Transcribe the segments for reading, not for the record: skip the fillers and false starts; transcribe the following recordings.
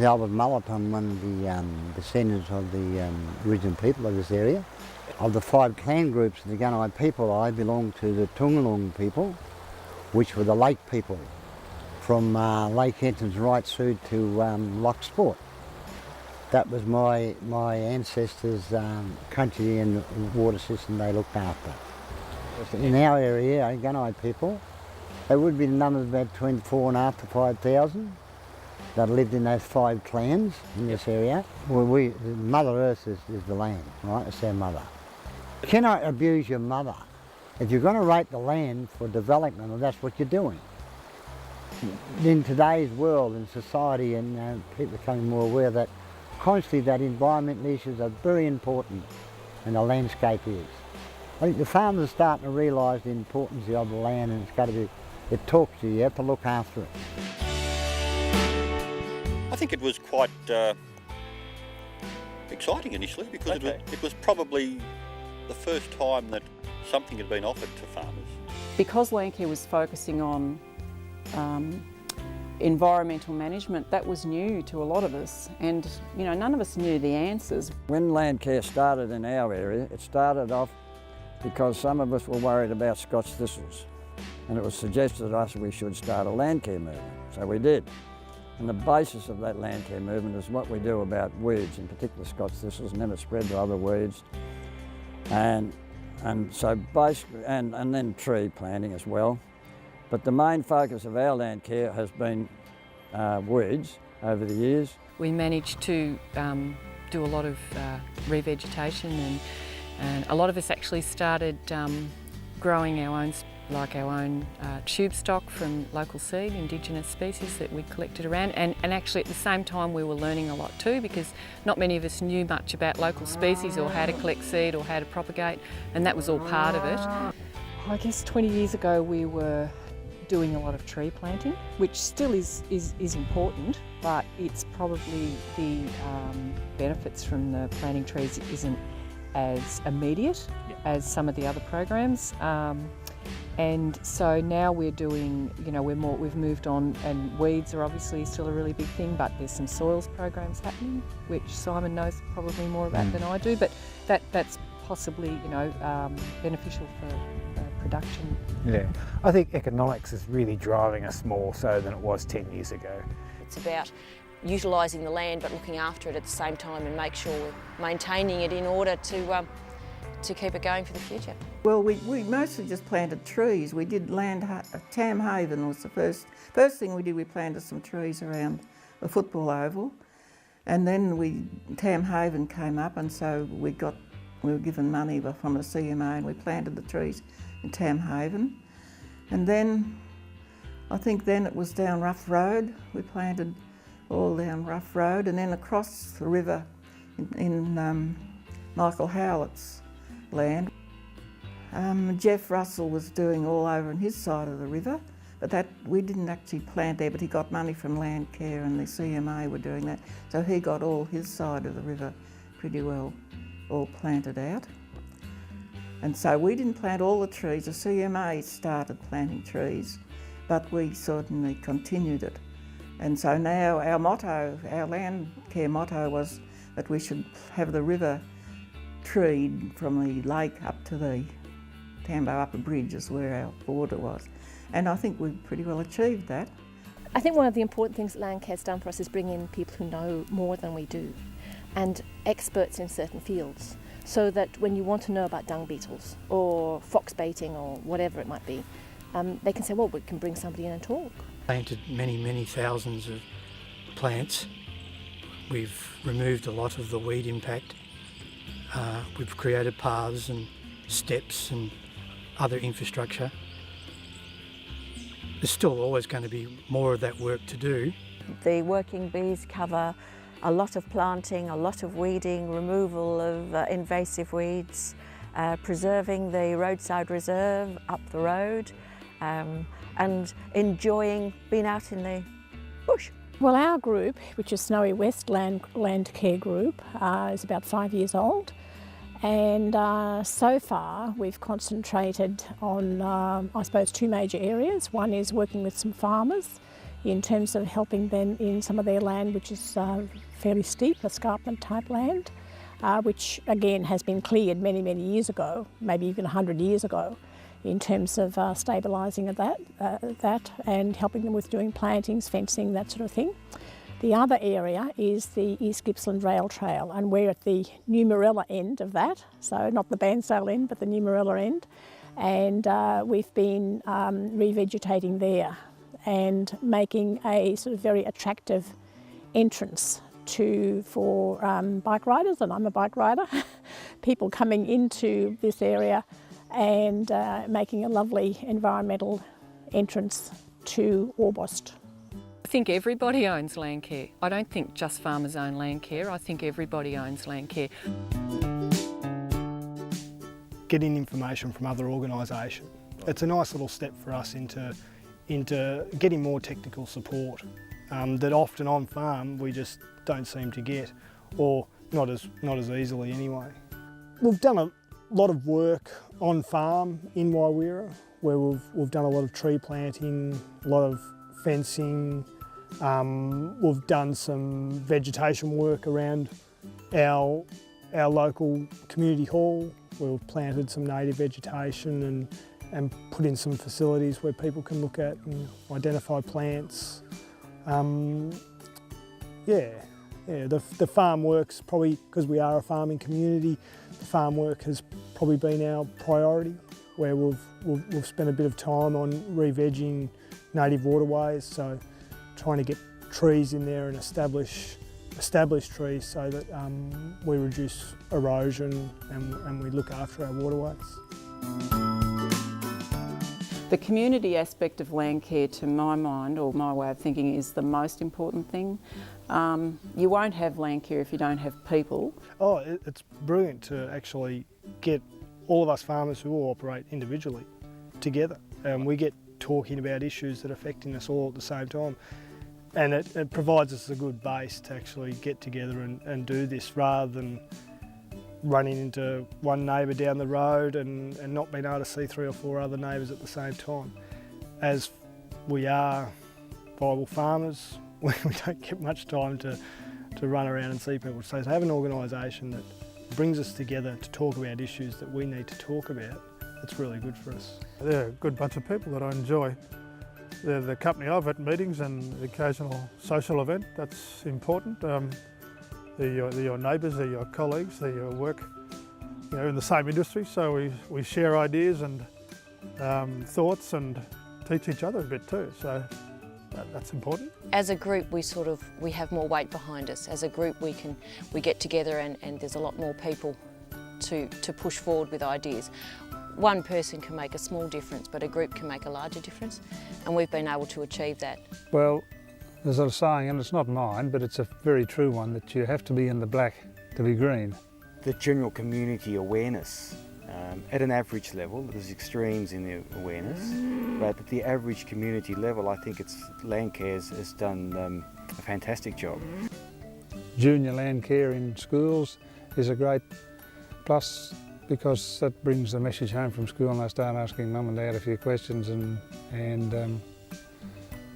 I was Mulliton, one of the descendants of the original people of this area. Of the 5 clan groups of the Gunai people, I belong to the Tungalung people, which were the lake people, from Lake Entrance right through to Loch Sport. That was my ancestors' country and water system they looked after. In our area, Gunai people, there would be the numbers about between 4,500 to 5,000 that lived in those 5 clans in this area. Well, Mother Earth is the land, right? It's our mother. You cannot abuse your mother. If you're going to rate the land for development, well, that's what you're doing. In today's world and society, and people are becoming more aware that constantly that environmental issues are very important, and the landscape is. I think the farmers are starting to realise the importance of the land, and it's got to be, it talks to you, you have to look after it. I think it was quite exciting initially because it was probably the first time that something had been offered to farmers. Because Landcare was focusing on environmental management, that was new to a lot of us, and none of us knew the answers. When Landcare started in our area, it started off because some of us were worried about Scotch thistles, and it was suggested to us we should start a Landcare movement, so we did. And the basis of that Landcare movement is what we do about weeds, in particular Scotch thistles, and then it spread to other weeds. And so basically, and then tree planting as well. But the main focus of our Landcare has been weeds over the years. We managed to do a lot of revegetation, and a lot of us actually started growing our own tube stock from local seed, Indigenous species that we collected around, and actually at the same time we were learning a lot too, because not many of us knew much about local species or how to collect seed or how to propagate, and that was all part of it. I guess 20 years ago we were doing a lot of tree planting, which still is important, but it's probably the benefits from the planting trees isn't as immediate as some of the other programs. And so now we're doing, we've moved on, and weeds are obviously still a really big thing, but there's some soils programs happening, which Simon knows probably more about than I do, but that's possibly, beneficial for production. Yeah, I think economics is really driving us more so than it was 10 years ago. It's about utilising the land but looking after it at the same time and make sure we're maintaining it in order to keep it going for the future. Well, we mostly just planted trees. We did Tam Haven was the first thing we did. We planted some trees around the football oval, and then Tam Haven came up, and so we were given money from the CMA, and we planted the trees in Tam Haven. And then I think then it was down Rough Road. We planted all down Rough Road, and then across the river in Michael Howlett's land. Jeff Russell was doing all over on his side of the river, but we didn't actually plant there, but he got money from Landcare, and the CMA were doing that, so he got all his side of the river pretty well all planted out. And so we didn't plant all the trees. The CMA started planting trees, but we certainly continued it. And so now our Landcare motto was that we should have the river treed from the lake up to the Tambo Upper Bridge is where our border was. And I think we've pretty well achieved that. I think one of the important things that Landcare's done for us is bring in people who know more than we do, and experts in certain fields, so that when you want to know about dung beetles or fox baiting or whatever it might be, they can say, well, we can bring somebody in and talk. Planted many thousands of plants. We've removed a lot of the weed impact. We've created paths and steps and other infrastructure. There's still always going to be more of that work to do. The working bees cover a lot of planting, a lot of weeding, removal of invasive weeds, preserving the roadside reserve up the road, and enjoying being out in the bush. Well, our group, which is Snowy West Landcare Group, is about 5 years old, and so far we've concentrated on, I suppose, 2 major areas. One is working with some farmers in terms of helping them in some of their land, which is fairly steep, escarpment type land, which again has been cleared many, many years ago, maybe even 100 years ago, in terms of stabilising of that and helping them with doing plantings, fencing, that sort of thing. The other area is the East Gippsland Rail Trail, and we're at the New Morella end of that, so not the Bairnsdale end, but the New Morella end. And we've been revegetating there and making a sort of very attractive entrance for bike riders, and I'm a bike rider, people coming into this area and making a lovely environmental entrance to Orbost. I think everybody owns Landcare. I don't think just farmers own Landcare. I think everybody owns Landcare. Getting information from other organisations. It's a nice little step for us into getting more technical support that often on farm we just don't seem to get, or not as easily anyway. We've done a lot of work on farm in Wairara, where we've done a lot of tree planting, a lot of fencing. We've done some vegetation work around our local community hall. We've planted some native vegetation and put in some facilities where people can look at and identify plants. The farm work's probably, because we are a farming community, the farm work has probably been our priority, where we've spent a bit of time on re-vegging native waterways, so trying to get trees in there and establish trees so that we reduce erosion and we look after our waterways. The community aspect of Landcare, to my mind, or my way of thinking, is the most important thing. You won't have Landcare if you don't have people. Oh, it's brilliant to actually get all of us farmers who all operate individually together. We get talking about issues that are affecting us all at the same time. And it provides us a good base to actually get together and do this, rather than running into one neighbour down the road and not being able to see 3 or 4 other neighbours at the same time. As we are viable farmers, we don't get much time to run around and see people. So to have an organisation that brings us together to talk about issues that we need to talk about, it's really good for us. They're a good bunch of people that I enjoy. They're the company of at meetings and the occasional social event. That's important. They're your neighbours, they're your colleagues, they're your work, in the same industry. So we share ideas and thoughts and teach each other a bit too. So that's important. As a group, we have more weight behind us. As a group, we get together and there's a lot more people to push forward with ideas. One person can make a small difference, but a group can make a larger difference, and we've been able to achieve that. Well, there's a saying, and it's not mine, but it's a very true one, that you have to be in the black to be green. The general community awareness, at an average level, there's extremes in the awareness, but at the average community level, I think Landcare has done a fantastic job. Junior Landcare in schools is a great plus, because that brings the message home from school and they start asking mum and dad a few questions and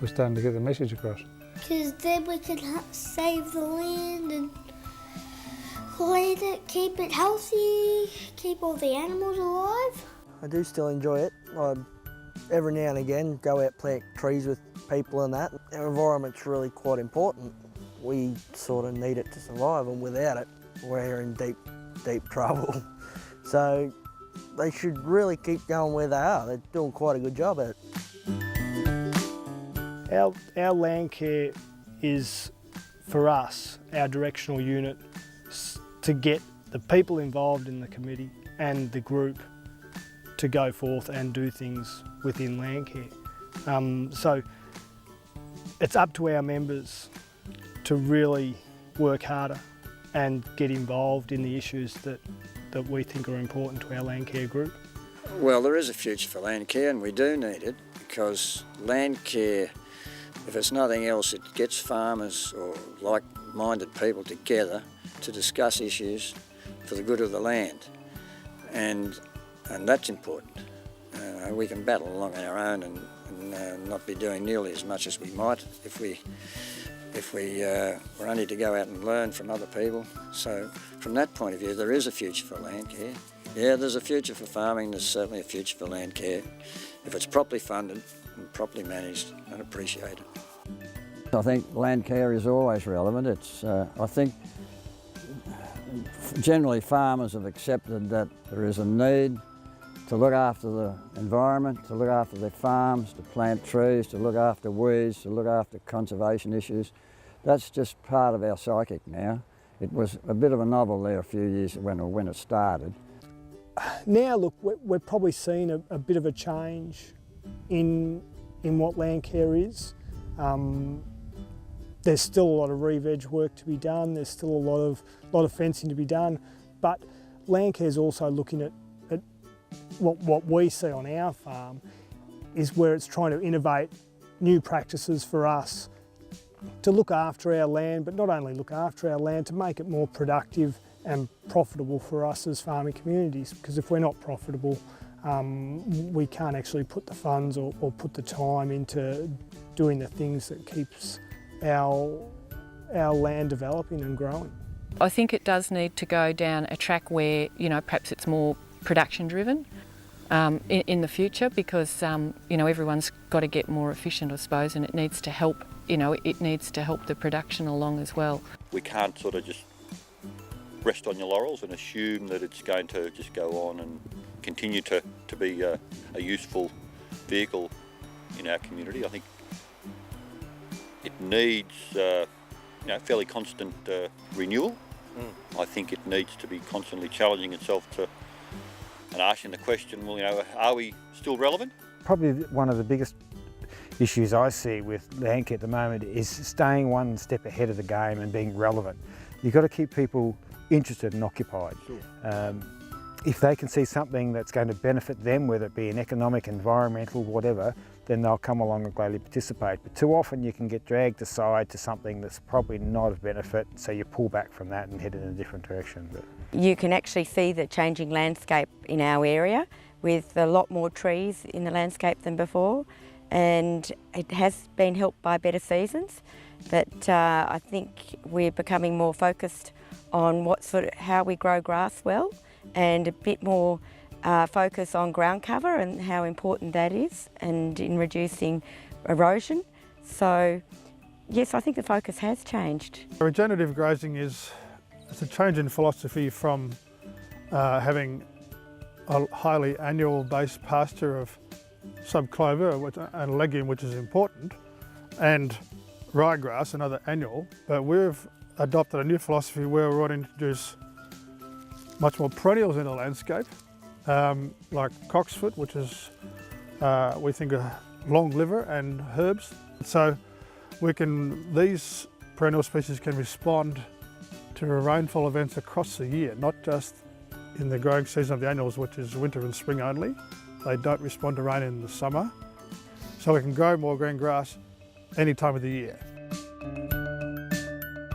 we're starting to get the message across. Because then we can save the land and clean it, keep it healthy, keep all the animals alive. I do still enjoy it. Every now and again go out plant trees with people and that. Our environment's really quite important. We sort of need it to survive, and without it we're in deep trouble. So they should really keep going where they are. They're doing quite a good job at it. Our Landcare is, for us, our directional unit to get the people involved in the committee and the group to go forth and do things within Landcare. So it's up to our members to really work harder and get involved in the issues that we think are important to our Landcare group. Well, there is a future for Landcare, and we do need it, because Landcare, if it's nothing else, it gets farmers or like-minded people together to discuss issues for the good of the land, and that's important. We can battle along on our own and not be doing nearly as much as we might if we were only to go out and learn from other people. So from that point of view, there is a future for Landcare. Yeah, there's a future for farming, there's certainly a future for Landcare if it's properly funded and properly managed and appreciated. I think Landcare is always relevant. It's, I think generally farmers have accepted that there is a need to look after the environment, to look after their farms, to plant trees, to look after weeds, to look after conservation issues. That's just part of our psychic now. It was a bit of a novel there a few years when it started. Now look, we're probably seeing a bit of a change in what Landcare is. There's still a lot of re-veg work to be done, there's still a lot of fencing to be done, but Landcare's also looking at what we see on our farm is where it's trying to innovate new practices for us to look after our land, but not only look after our land, to make it more productive and profitable for us as farming communities, because if we're not profitable, we can't actually put the funds or put the time into doing the things that keeps our land developing and growing. I think it does need to go down a track where, you know, perhaps it's more production driven in the future, because you know, everyone's got to get more efficient, I suppose, and it needs to help, you know, it needs to help the production along as well. We can't sort of just rest on your laurels and assume that it's going to just go on and continue to be a useful vehicle in our community. I think it needs you know, fairly constant renewal. I think it needs to be constantly challenging itself to and asking the question, well, you know, are we still relevant? Probably one of the biggest issues I see with Landcare at the moment is staying one step ahead of the game and being relevant. You've got to keep people interested and occupied. Sure. If they can see something that's going to benefit them, whether it be an economic, environmental, whatever, then they'll come along and gladly participate. But too often you can get dragged aside to something that's probably not of benefit, so you pull back from that and head in a different direction. But you can actually see the changing landscape in our area with a lot more trees in the landscape than before, and it has been helped by better seasons. But I think we're becoming more focused on how we grow grass well, and a bit more focus on ground cover and how important that is, and in reducing erosion. So yes, I think the focus has changed. Regenerative grazing it's a change in philosophy from having a highly annual based pasture of subclover and legume, which is important, and ryegrass, another annual. But we've adopted a new philosophy where we want to introduce much more perennials in the landscape, like cocksfoot, which is we think a long liver, and herbs. So these perennial species can respond to rainfall events across the year, not just in the growing season of the annuals, which is winter and spring only. They don't respond to rain in the summer. So we can grow more green grass any time of the year.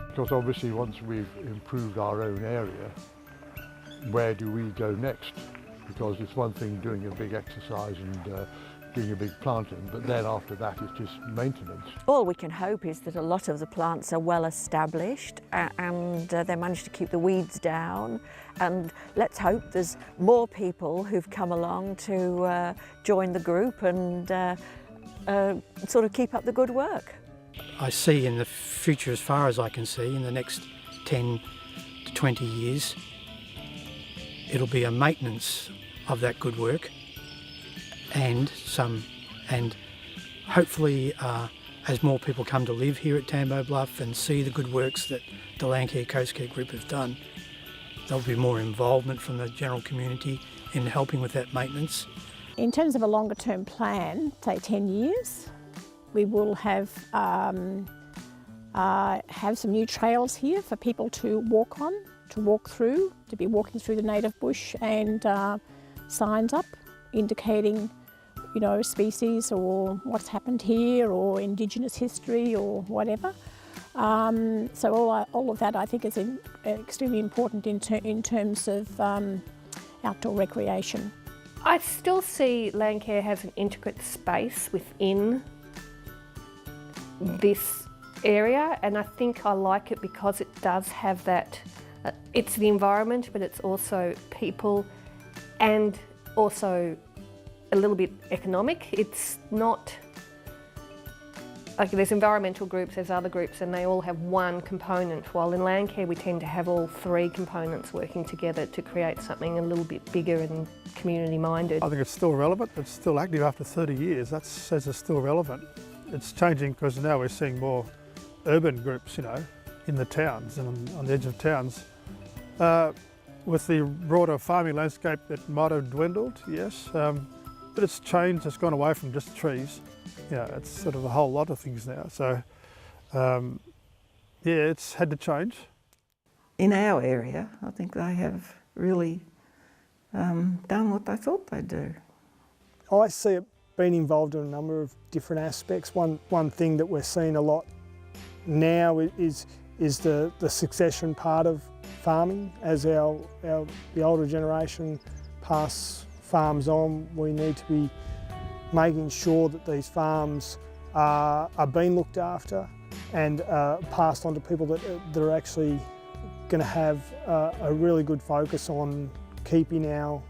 Because obviously once we've improved our own area, where do we go next? Because it's one thing doing a big exercise and doing a big planting, but then after that it's just maintenance. All we can hope is that a lot of the plants are well established and they manage to keep the weeds down, and let's hope there's more people who've come along to join the group and sort of keep up the good work. I see in the future, as far as I can see, in the next 10 to 20 years, it'll be a maintenance of that good work, and hopefully as more people come to live here at Tambo Bluff and see the good works that the Landcare Coast Care Group have done, there'll be more involvement from the general community in helping with that maintenance. In terms of a longer term plan, say 10 years, we will have some new trails here for people to walk on, to walk through, to be walking through the native bush, and signs up indicating, you know, species or what's happened here or Indigenous history or whatever. So all of that I think is extremely important in terms of outdoor recreation. I still see Landcare has an intricate space within this area, and I think I like it because it does have that, it's the environment, but it's also people and also a little bit economic. It's not, like there's environmental groups, there's other groups, and they all have one component, while in Landcare we tend to have all three components working together to create something a little bit bigger and community minded. I think it's still relevant, it's still active after 30 years, that says it's still relevant. It's changing because now we're seeing more urban groups, you know, in the towns and on the edge of towns. With the broader farming landscape, it might have dwindled, yes, but it's changed, it's gone away from just trees. Yeah, it's sort of a whole lot of things now. So, yeah, it's had to change. In our area, I think they have really done what they thought they'd do. I see it being involved in a number of different aspects. One thing that we're seeing a lot now is the succession part of farming. As the older generation pass farms on, we need to be making sure that these farms are being looked after and passed on to people that are actually going to have a really good focus on keeping our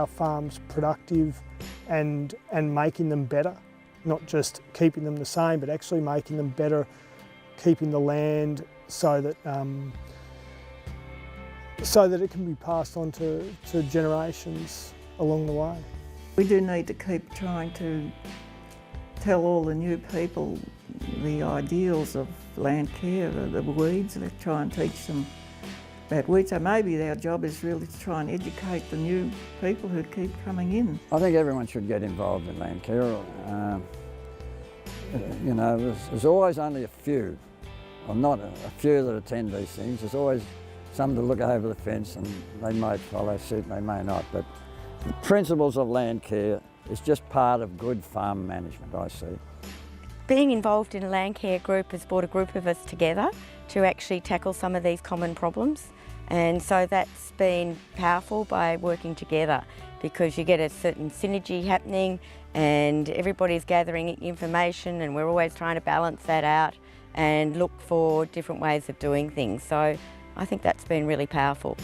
farms productive and making them better, not just keeping them the same, but actually making them better, keeping the land so that it can be passed on to generations along the way. We do need to keep trying to tell all the new people the ideals of Landcare, the weeds. Let's try and teach them about weeds. So maybe our job is really to try and educate the new people who keep coming in. I think everyone should get involved in Landcare. You know, there's always only a few, or not a few that attend these things. There's always some that look over the fence and they may follow suit and they may not. But the principles of Landcare is just part of good farm management, I see. Being involved in a Landcare group has brought a group of us together to actually tackle some of these common problems. And so that's been powerful by working together, because you get a certain synergy happening and everybody's gathering information, and we're always trying to balance that out and look for different ways of doing things. So I think that's been really powerful.